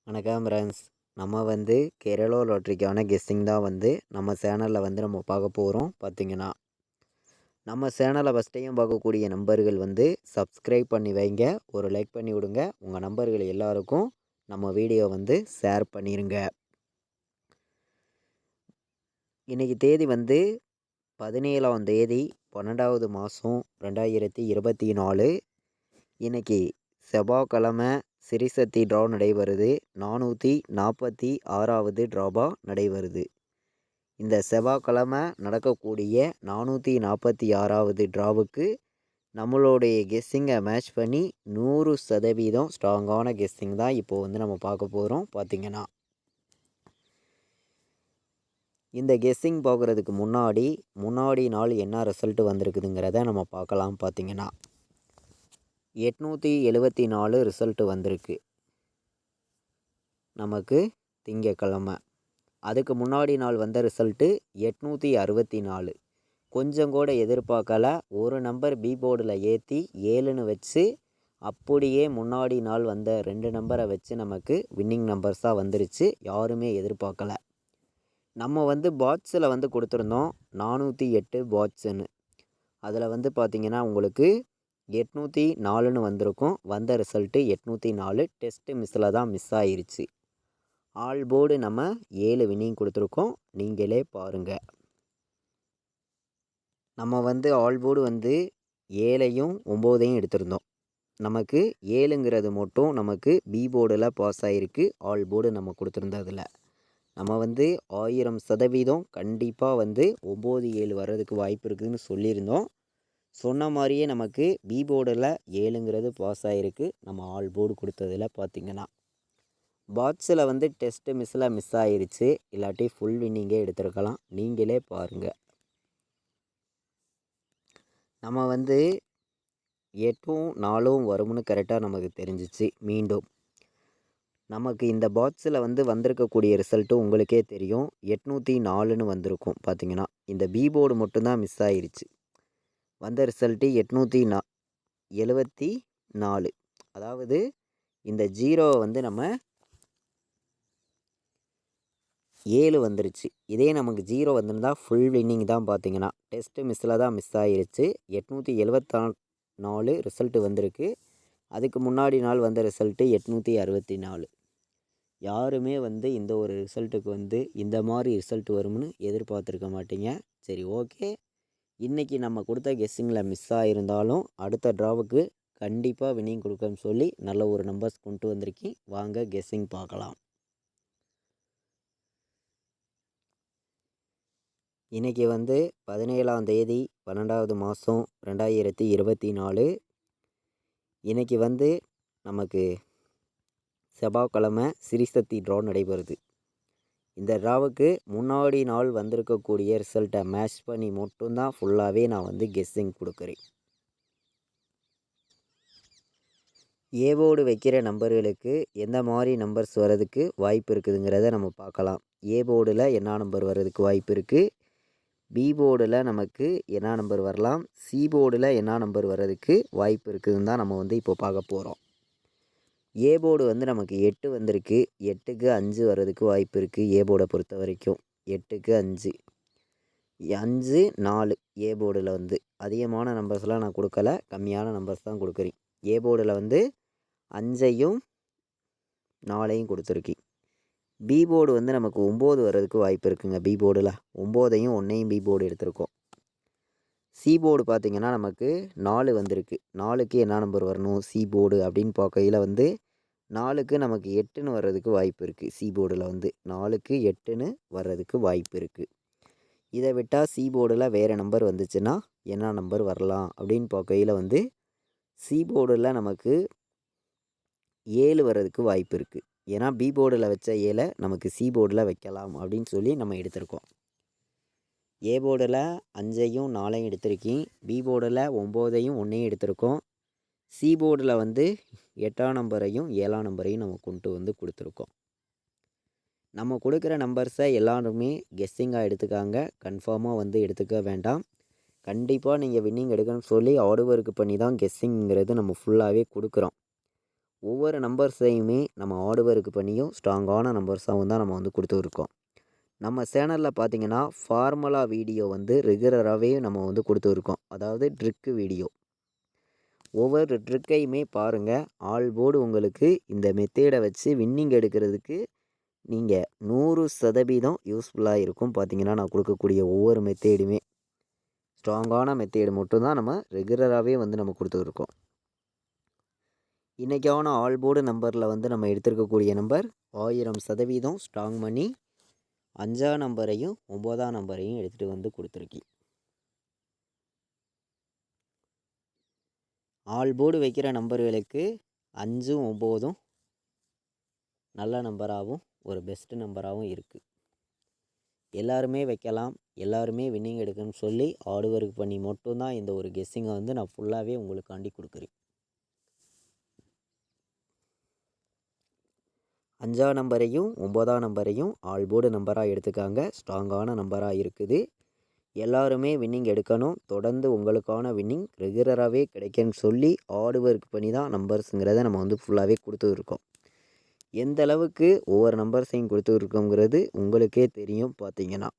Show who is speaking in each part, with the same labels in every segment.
Speaker 1: வணக்கம் ஃப்ரெண்ட்ஸ். நம்ம வந்து கேரளா லாட்ரிக்கான கெஸ்ஸிங் தான் வந்து நம்ம சேனலில் வந்து நம்ம பார்க்க போகிறோம். பார்த்திங்கன்னா நம்ம சேனலை ஃபஸ்ட் டைம் பார்க்கக்கூடிய நம்பர்கள் வந்து சப்ஸ்கிரைப் பண்ணி வைங்க, ஒரு லைக் பண்ணி விடுங்க. உங்கள் நம்பர்கள் எல்லாருக்கும் நம்ம வீடியோ வந்து ஷேர் பண்ணிடுங்க. இன்றைக்கி தேதி வந்து 17ஆம் தேதி 12வது மாதம் 2024. இன்றைக்கி செவ்வாய்க்கிழமை சிறிசக்தி ட்ரா நடைபெறுது. 446வது ட்ராபா நடைபெறுது. இந்த செவ்வாய்க்கிழமை நடக்கக்கூடிய 446வது ட்ராவுக்கு நம்மளுடைய கெஸ்ஸிங்கை மேட்ச் பண்ணி 100% ஸ்ட்ராங்கான கெஸ்ஸிங் தான் இப்போது வந்து நம்ம பார்க்க போகிறோம். பார்த்திங்கன்னா இந்த கெஸ்ஸிங் பார்க்குறதுக்கு முன்னாடி நாள் என்ன ரிசல்ட் வந்திருக்குதுங்கிறத நம்ம பார்க்கலாம். பார்த்திங்கன்னா 874 ரிசல்ட்டு வந்திருக்கு நமக்கு திங்கக்கிழமை. அதுக்கு முன்னாடி நாள் வந்த ரிசல்ட்டு 864. கொஞ்சம் கூட எதிர்பார்க்கல. ஒரு நம்பர் பி போர்டில் ஏற்றி 7ன்னு வச்சு அப்படியே முன்னாடி நாள் வந்த 2 நம்பரை வச்சு நமக்கு வின்னிங் நம்பர்ஸாக வந்துருச்சு. யாருமே எதிர்பார்க்கல. நம்ம வந்து பாட்ஸில் வந்து கொடுத்துருந்தோம் 408 பாட்ஸுன்னு. அதில் வந்து பார்த்திங்கன்னா உங்களுக்கு 804ன்னு வந்திருக்கும். வந்த ரிசல்ட்டு 804. டெஸ்ட்டு மிஸ்ஸில் தான் மிஸ் ஆகிருச்சு. ஆல் போர்டு நம்ம 7 வின்னிங் கொடுத்துருக்கோம். நீங்களே பாருங்கள். நம்ம வந்து ஆல் போர்டு வந்து 7ஐயும் 9ஐயும் எடுத்திருந்தோம். நமக்கு 7ங்கிறது மட்டும் நமக்கு பி போர்டில் பாஸ் ஆகிருக்கு. ஆல் போர்டு நம்ம கொடுத்துருந்ததில் நம்ம வந்து 1000% கண்டிப்பாக வந்து 9 7 வர்றதுக்கு வாய்ப்பு இருக்குதுன்னு சொல்லியிருந்தோம். சொன்ன மாதிரியே நமக்கு பி போர்டில் 7ங்கிறது பாஸ் ஆகிருக்கு. நம்ம ஆல் போர்டு கொடுத்ததில் பார்த்திங்கன்னா பாட்ஸில் வந்து டெஸ்ட்டு மிஸ்ஸில் மிஸ் ஆகிருச்சு. இல்லாட்டி ஃபுல் வின்னிங்கே எடுத்துருக்கலாம். நீங்களே பாருங்கள். நம்ம வந்து 8ம் 4ம் வரும்னு கரெக்டாக நமக்கு தெரிஞ்சிச்சு. மீண்டும் நமக்கு இந்த பாட்ஸில் வந்து வந்திருக்கக்கூடிய ரிசல்ட்டு உங்களுக்கே தெரியும். 804ன்னு வந்திருக்கும். பார்த்திங்கன்னா இந்த பி போர்டு மட்டும்தான் மிஸ் ஆகிருச்சு. வந்த ரிசல்ட்டு 874. அதாவது இந்த 0 வந்து நம்ம 7 வந்துருச்சு. இதே நமக்கு 0 வந்திருந்தால் ஃபுல் வின்னிங் தான். பார்த்திங்கன்னா டெஸ்ட்டு மிஸ்ஸில் தான் மிஸ் ஆகிருச்சு. 874 ரிசல்ட்டு வந்திருக்கு. அதுக்கு முன்னாடி நாள் வந்த ரிசல்ட்டு 864. யாருமே வந்து இந்த ஒரு ரிசல்ட்டுக்கு வந்து இந்த மாதிரி ரிசல்ட் வரும்னு எதிர்பார்த்துருக்க மாட்டீங்க. சரி, ஓகே. இன்றைக்கி நம்ம கொடுத்த கெஸ்ஸிங்கில் மிஸ் ஆகிருந்தாலும் அடுத்த ட்ராவுக்கு கண்டிப்பாக வின்னிங் கொடுக்கன்னு சொல்லி நல்ல ஒரு நம்பர்ஸ் கொண்டு வந்திருக்கேன். வாங்க கெஸ்ஸிங் பார்க்கலாம். இன்றைக்கி வந்து 17ஆம் தேதி 12வது மாதம் 2024. இன்றைக்கி வந்து நமக்கு செவ்வாய்க்கிழமை சிறிசக்தி ட்ரா நடைபெறுது. இந்த ட்ராவுக்கு முன்னாடி நாள் வந்திருக்கக்கூடிய ரிசல்ட்டை மேட்ச் பண்ணி மட்டும்தான் ஃபுல்லாகவே நான் வந்து கெஸ்ஸிங் கொடுக்குறேன். ஏ போர்டு வைக்கிற நம்பர்களுக்கு எந்த மாதிரி நம்பர்ஸ் வர்றதுக்கு வாய்ப்பு இருக்குதுங்கிறத நம்ம பார்க்கலாம். ஏ போர்டில் என்ன நம்பர் வர்றதுக்கு வாய்ப்பு இருக்குது, பி போர்டில் நமக்கு என்ன நம்பர் வரலாம், சி போர்டில் என்ன நம்பர் வர்றதுக்கு வாய்ப்பு இருக்குதுன்னு தான் நம்ம வந்து இப்போ பார்க்க போகிறோம். ஏ போர்டு வந்து நமக்கு 8 வந்திருக்கு. 8க்கு 5 வர்றதுக்கு வாய்ப்பு இருக்குது. ஏ போர்டை பொறுத்த வரைக்கும் 8க்கு 5 5 4. ஏ போர்டில் வந்து அதிகமான நம்பர்ஸ்லாம் நான் கொடுக்கல, கம்மியான நம்பர்ஸ் தான் கொடுக்குறேன். ஏ போர்டில் வந்து 5ஐயும் 4ஐயும் கொடுத்துருக்கேன். பி போர்டு வந்து நமக்கு 9 வர்றதுக்கு வாய்ப்பு இருக்குங்க. பி போர்டில் 9ஐயும் 1ஐயும் பி போர்டு எடுத்திருக்கோம். சி போர்டு பார்த்திங்கன்னா நமக்கு 4 வந்திருக்கு. 4க்கு என்ன நம்பர் வரணும் சி போர்டு அப்படின்னு பார்க்கையில் வந்து 4க்கு நமக்கு 8ன்னு வர்றதுக்கு வாய்ப்பு இருக்குது. சி போர்டில் வந்து 4க்கு 8ன்னு வர்றதுக்கு வாய்ப்பு இருக்குது. இதை விட்டால் சி போர்டில் வேறு நம்பர் வந்துச்சுன்னா என்ன நம்பர் வரலாம் அப்படின்னு பார்க்கையில் வந்து சி போர்டில் நமக்கு 7 வர்றதுக்கு வாய்ப்பு இருக்குது. ஏன்னா பி போர்டில் வச்ச 7 நமக்கு சி போர்டில் வைக்கலாம் அப்படின்னு சொல்லி நம்ம எடுத்திருக்கோம். ஏ போர்டில் 5ஐயும் 4ஐயும் எடுத்திருக்கேன். பி போர்டில் 9ஐயும் 1ஐயும் எடுத்திருக்கோம். சி போர்டில் வந்து 8ஆம் நம்பரையும் 7ஆம் நம்பரையும் நம்ம கொண்டு வந்து கொடுத்துருக்கோம். நம்ம கொடுக்குற நம்பர்ஸை எல்லாருமே கெஸ்ஸிங்காக எடுத்துக்காங்க. கன்ஃபார்மாக வந்து எடுத்துக்க வேண்டாம். கண்டிப்பாக நீங்கள் வின்னிங் எடுக்கணும்னு சொல்லி ஹார்ட் ஒர்க் பண்ணி தான் கெஸ்ஸிங்கிறது நம்ம ஃபுல்லாகவே கொடுக்குறோம். ஒவ்வொரு நம்பர்ஸையுமே நம்ம ஹார்ட் ஒர்க் பண்ணியும் ஸ்ட்ராங்கான நம்பர்ஸாகவும் தான் நம்ம வந்து கொடுத்துருக்கோம். நம்ம சேனலில் பார்த்தீங்கன்னா ஃபார்முலா வீடியோ வந்து ரெகுலராகவே நம்ம வந்து கொடுத்துருக்கோம். அதாவது ட்ரிக்கு வீடியோ. ஒவ்வொரு ட்ரிக்கையுமே பாருங்கள். ஆல் போர்டு உங்களுக்கு இந்த மெத்தேடை வச்சு வின்னிங் எடுக்கிறதுக்கு நீங்கள் 100% யூஸ்ஃபுல்லாக இருக்கும். பார்த்தீங்கன்னா நான் கொடுக்கக்கூடிய ஒவ்வொரு மெத்தேடுமே ஸ்ட்ராங்கான மெத்தேடு மட்டும்தான் நம்ம ரெகுலராகவே வந்து நம்ம கொடுத்துருக்கோம். இன்றைக்கான ஆல் போர்டு நம்பரில் வந்து நம்ம எடுத்திருக்கக்கூடிய நம்பர் 1000% ஸ்ட்ராங் பண்ணி 5ஆம் நம்பரையும் 9ஆம் நம்பரையும் எடுத்துகிட்டு வந்து கொடுத்துருக்கேன். ஆல் போர்டு வைக்கிற நம்பர்களுக்கு 5ம் 9ம் நல்ல நம்பராகவும் ஒரு பெஸ்ட்டு நம்பராகவும் இருக்குது. எல்லாருமே வைக்கலாம், எல்லாருமே வின்னிங் எடுக்கணும்னு சொல்லி ஹார்ட் ஒர்க் பண்ணி மட்டும்தான் இந்த ஒரு கெஸ்ஸிங்கை வந்து நான் ஃபுல்லாகவே உங்களுக்காண்டி கொடுக்குறேன். 5ஆம் நம்பரையும் 9ஆம் நம்பரையும் ஆல் போர்டு நம்பராக எடுத்துக்காங்க. ஸ்ட்ராங்கான நம்பராக இருக்குது. எல்லாருமே வின்னிங் எடுக்கணும். தொடர்ந்து உங்களுக்கான வின்னிங் ரெகுலராகவே கிடைக்குன்னு சொல்லி ஹார்ட் ஒர்க் பண்ணி தான் நம்பர்ஸுங்கிறத நம்ம வந்து ஃபுல்லாகவே கொடுத்துருக்கோம். எந்த அளவுக்கு ஒவ்வொரு நம்பர்ஸையும் கொடுத்துருக்கோங்கிறது உங்களுக்கே தெரியும். பார்த்தீங்கன்னா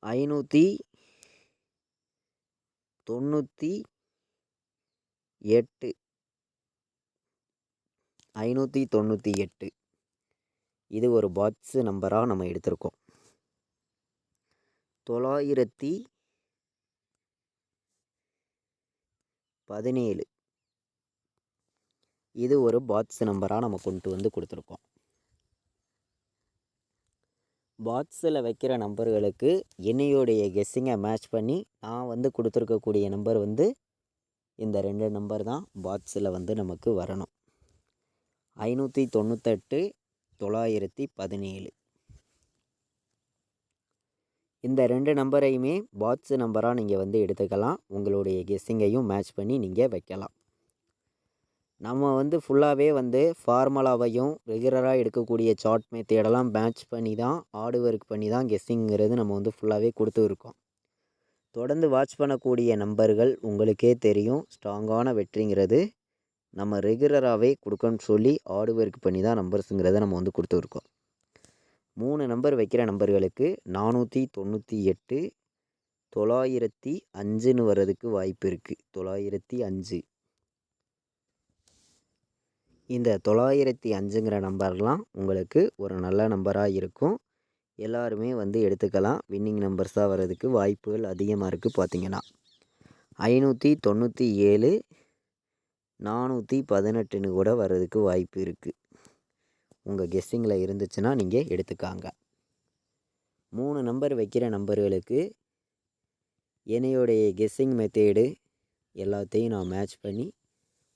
Speaker 1: 598 இது ஒரு பாக்ஸு நம்பராக நம்ம எடுத்திருக்கோம். 917 இது ஒரு பாக்ஸ் நம்பராக நம்ம கொண்டு வந்து கொடுத்துருக்கோம். பாக்ஸில் வைக்கிற நம்பர்களுக்கு என்னையோடைய கெஸ்ஸிங்கை மேட்ச் பண்ணி நான் வந்து கொடுத்துருக்கக்கூடிய நம்பர் வந்து இந்த 2 நம்பர் தான் பாக்ஸில் வந்து நமக்கு வரணும். 598 917 இந்த 2 நம்பரையுமே பாக்ஸ் நம்பராக நீங்கள் வந்து எடுத்துக்கலாம். உங்களுடைய கெஸ்ஸிங்கையும் மேட்ச் பண்ணி நீங்கள் வைக்கலாம். நம்ம வந்து ஃபுல்லாகவே வந்து ஃபார்முலாவையும் ரெகுலராக எடுக்கக்கூடிய சார்ட் மெத்தேடெல்லாம் மேட்ச் பண்ணி தான் ஹார்ட் ஒர்க் பண்ணி தான் கெஸ்ஸிங்கிறது நம்ம வந்து ஃபுல்லாகவே கொடுத்துருக்கோம். தொடர்ந்து வாட்ச் பண்ணக்கூடிய நம்பர்கள் உங்களுக்கே தெரியும். ஸ்ட்ராங்கான வெற்றிங்கிறது நம்ம ரெகுலராகவே கொடுக்கணும்னு சொல்லி ஹார்ட் ஒர்க் பண்ணி தான் நம்பர்ஸுங்கிறத நம்ம வந்து கொடுத்துருக்கோம். 3 நம்பர் வைக்கிற நம்பர்களுக்கு 498 905ன்னு வர்றதுக்கு வாய்ப்பு இருக்குது. 905 இந்த 905ங்கிற நம்பர்லாம் உங்களுக்கு ஒரு நல்ல நம்பராக இருக்கும். எல்லாருமே வந்து எடுத்துக்கலாம். வின்னிங் நம்பர்ஸாக வர்றதுக்கு வாய்ப்புகள் அதிகமாக இருக்குது. பார்த்தீங்கன்னா 597 418ன்னு கூட வர்றதுக்கு வாய்ப்பு இருக்குது. உங்கள் கெஸ்ஸிங்கில் இருந்துச்சுன்னா நீங்கள் எடுத்துக்காங்க. 3 நம்பர் வைக்கிற நம்பர்களுக்கு என்னையோடைய கெஸ்ஸிங் மெத்தேடு எல்லாத்தையும் நான் மேட்ச் பண்ணி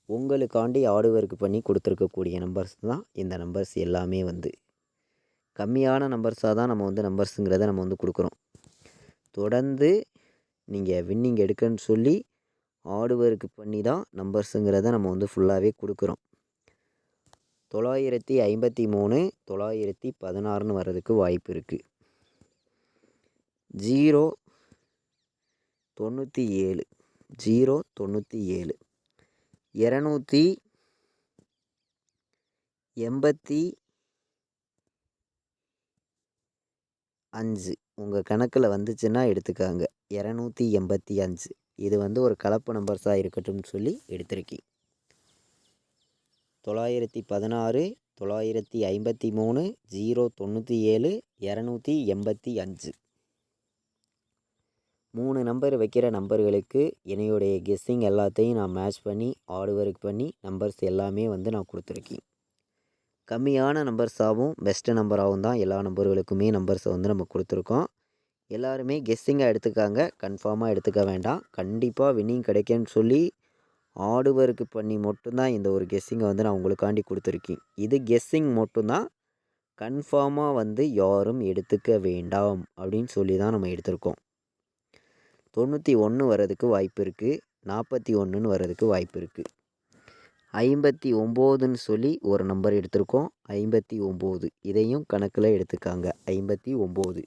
Speaker 1: உங்களுக்காண்டி ஹார்ட் ஒர்க் பண்ணி கொடுத்துருக்கக்கூடிய நம்பர்ஸ் தான் இந்த நம்பர்ஸ் எல்லாமே வந்து கம்மியான நம்பர்ஸாக தான் நம்ம வந்து நம்பர்ஸுங்கிறத நம்ம வந்து கொடுக்குறோம். தொடர்ந்து நீங்கள் வின்னிங் எடுக்கன்னு சொல்லி ஹார்ட் ஒர்க் பண்ணி தான் நம்பர்ஸுங்கிறத நம்ம வந்து ஃபுல்லாகவே கொடுக்குறோம். 953 916ன்னு வர்றதுக்கு வாய்ப்பு இருக்குது. 097 285 உங்கள் கணக்கில் வந்துச்சுன்னா எடுத்துக்காங்க. 285 இது வந்து ஒரு கலப்பு நம்பர்ஸாக இருக்கட்டும்னு சொல்லி எடுத்திருக்கேன். 916 953 097 285 3 நம்பர் வைக்கிற நம்பர்களுக்கு என்னையுடைய கெஸ்ஸிங் எல்லாத்தையும் நான் மேட்ச் பண்ணி ஹார்ட் ஒர்க் பண்ணி நம்பர்ஸ் எல்லாமே வந்து நான் கொடுத்துருக்கேன். கம்மியான நம்பர்ஸாகவும் பெஸ்ட்டு நம்பராகவும் தான் எல்லா நம்பர்களுக்குமே நம்பர்ஸை வந்து நம்ம கொடுத்துருக்கோம். எல்லாருமே கெஸ்ஸிங்காக எடுத்துக்காங்க. கன்ஃபார்மாக எடுத்துக்க வேண்டாம். கண்டிப்பாக வின்னிங் கிடைக்குன்னு சொல்லி ஹார்ட் ஒர்க் பண்ணி மட்டும்தான் இந்த ஒரு கெஸ்ஸிங்கை வந்து நான் உங்களுக்காண்டி கொடுத்துருக்கேன். இது கெஸ்ஸிங் மட்டும்தான். கன்ஃபார்மாக வந்து யாரும் எடுத்துக்க வேண்டாம் அப்படின்னு சொல்லி தான் நம்ம எடுத்திருக்கோம். 91 வர்றதுக்கு வாய்ப்பு இருக்குது. 41ன்னு வர்றதுக்கு வாய்ப்பு இருக்குது. 59ன்னு சொல்லி ஒரு நம்பர் எடுத்திருக்கோம். 59 இதையும் கணக்கில் எடுத்துக்காங்க. 59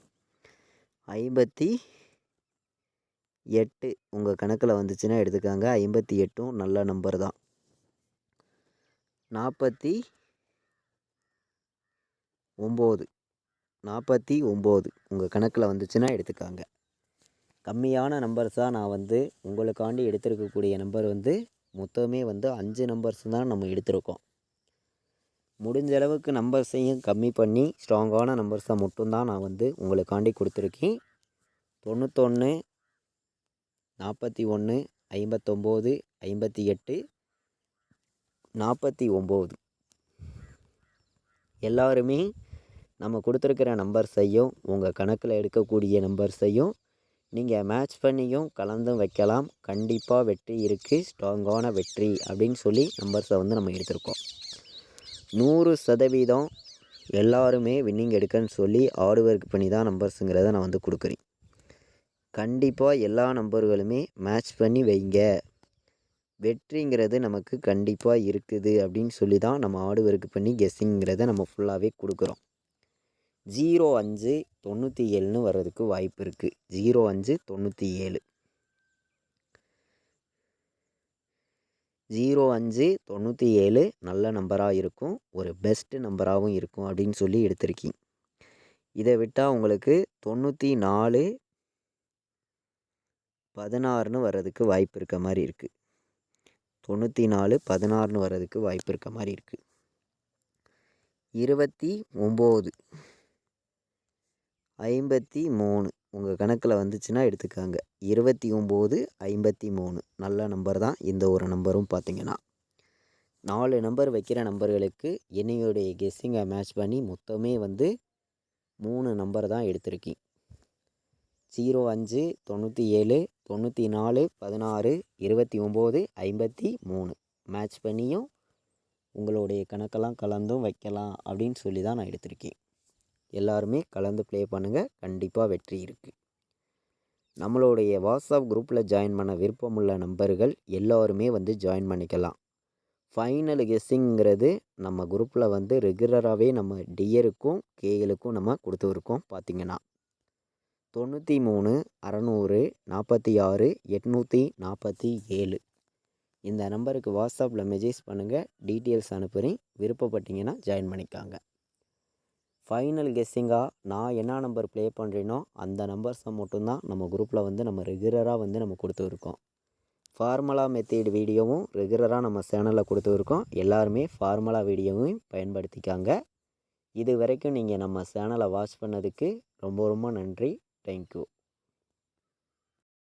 Speaker 1: 58 உங்கள் கணக்கில் வந்துச்சுன்னா எடுத்துக்காங்க. 58ம் நல்ல நம்பர் தான். 49 உங்கள் கணக்கில் வந்துச்சுன்னா எடுத்துக்காங்க. கம்மியான நம்பர்ஸாக நான் வந்து உங்களுக்காண்டி எடுத்திருக்கக்கூடிய நம்பர் வந்து மொத்தமே வந்து 5 நம்பர்ஸ் தான் நம்ம எடுத்திருக்கோம். முடிஞ்ச அளவுக்கு நம்பர்ஸையும் கம்மி பண்ணி ஸ்ட்ராங்கான நம்பர்ஸை மட்டும்தான் நான் வந்து உங்களுக்காண்டி கொடுத்துருக்கேன். 91, 41, 59, 58, 49 எல்லாருமே நம்ம கொடுத்துருக்கிற நம்பர்ஸையும் உங்கள் கணக்கில் எடுக்கக்கூடிய நம்பர்ஸையும் நீங்கள் மேட்ச் பண்ணியும் கலந்தும் வைக்கலாம். கண்டிப்பாக வெற்றி இருக்குது, ஸ்ட்ராங்கான வெற்றி அப்படின்னு சொல்லி நம்பர்ஸை வந்து நம்ம எடுத்திருக்கோம். 100% எல்லாருமே வின்னிங் எடுக்கன்னு சொல்லி ஹார்ட் ஒர்க் பண்ணி தான் நம்பர்ஸுங்கிறத நான் வந்து கொடுக்குறேன். கண்டிப்பாக எல்லா நம்பர்களுமே மேட்ச் பண்ணி வைங்க, வெற்றிங்கிறது நமக்கு கண்டிப்பாக இருக்குது அப்படின்னு சொல்லி தான் நம்ம ஹார்ட் ஒர்க் பண்ணி கெஸ்ஸிங்கிறத நம்ம ஃபுல்லாகவே கொடுக்குறோம். 05 97ன்னு வர்றதுக்கு வாய்ப்பு இருக்குது. 05 97 05 97 நல்ல நம்பராக இருக்கும், ஒரு பெஸ்ட்டு நம்பராகவும் இருக்கும் அப்படின்னு சொல்லி எடுத்திருக்கீங்க. இதை விட்டால் உங்களுக்கு 94 16ன்னு வர்றதுக்கு வாய்ப்பு இருக்க மாதிரி இருக்குது. 94 16ன்னு வர்றதுக்கு வாய்ப்பு இருக்க மாதிரி இருக்குது. 29 53 உங்கள் கணக்கில் வந்துச்சுன்னா எடுத்துக்காங்க. 29 53 நல்ல நம்பர் தான் இந்த ஒரு நம்பரும். பார்த்திங்கன்னா 4 நம்பர் வைக்கிற நம்பர்களுக்கு என்னையுடைய கெஸ்ஸிங்கை மேட்ச் பண்ணி மொத்தமே வந்து 3 நம்பர் தான் எடுத்திருக்கேன். 05 97 94 16 29 53 மேட்ச் பண்ணியும் உங்களுடைய கணக்கெல்லாம் கலந்தும் வைக்கலாம் அப்படின்னு சொல்லி தான் நான் எடுத்திருக்கேன். எல்லாருமே கலந்து ப்ளே பண்ணுங்கள், கண்டிப்பாக வெற்றி இருக்குது. நம்மளுடைய வாட்ஸ்அப் குரூப்பில் ஜாயின் பண்ண விருப்பமுள்ள நம்பர்கள் எல்லோருமே வந்து ஜாயின் பண்ணிக்கலாம். ஃபைனல் கெஸ்ஸிங்கிறது நம்ம குரூப்பில் வந்து ரெகுலராகவே நம்ம டியருக்கும் கேஎலுக்கும் நம்ம கொடுத்துருக்கோம். பார்த்திங்கன்னா 93 600 46 847 இந்த நம்பருக்கு வாட்ஸ்அப்பில் மெசேஜ் பண்ணுங்கள், டீட்டெயில்ஸ் அனுப்புகிறேன். விருப்பப்பட்டீங்கன்னா ஜாயின் பண்ணிக்காங்க. ஃபைனல் கெஸ்ஸிங்காக நான் என்ன நம்பர் ப்ளே பண்ணுறேனோ அந்த நம்பர்ஸை மட்டும்தான் நம்ம குரூப்பில் வந்து நம்ம ரெகுலராக வந்து நம்ம கொடுத்துருக்கோம். ஃபார்முலா மெத்தேட் வீடியோவும் ரெகுலராக நம்ம சேனலில் கொடுத்துருக்கோம். எல்லாருமே ஃபார்முலா வீடியோவையும் பயன்படுத்திக்காங்க. இது வரைக்கும் நீங்கள் நம்ம சேனலை வாட்ச் பண்ணதுக்கு ரொம்ப ரொம்ப நன்றி. தேங்க்யூ.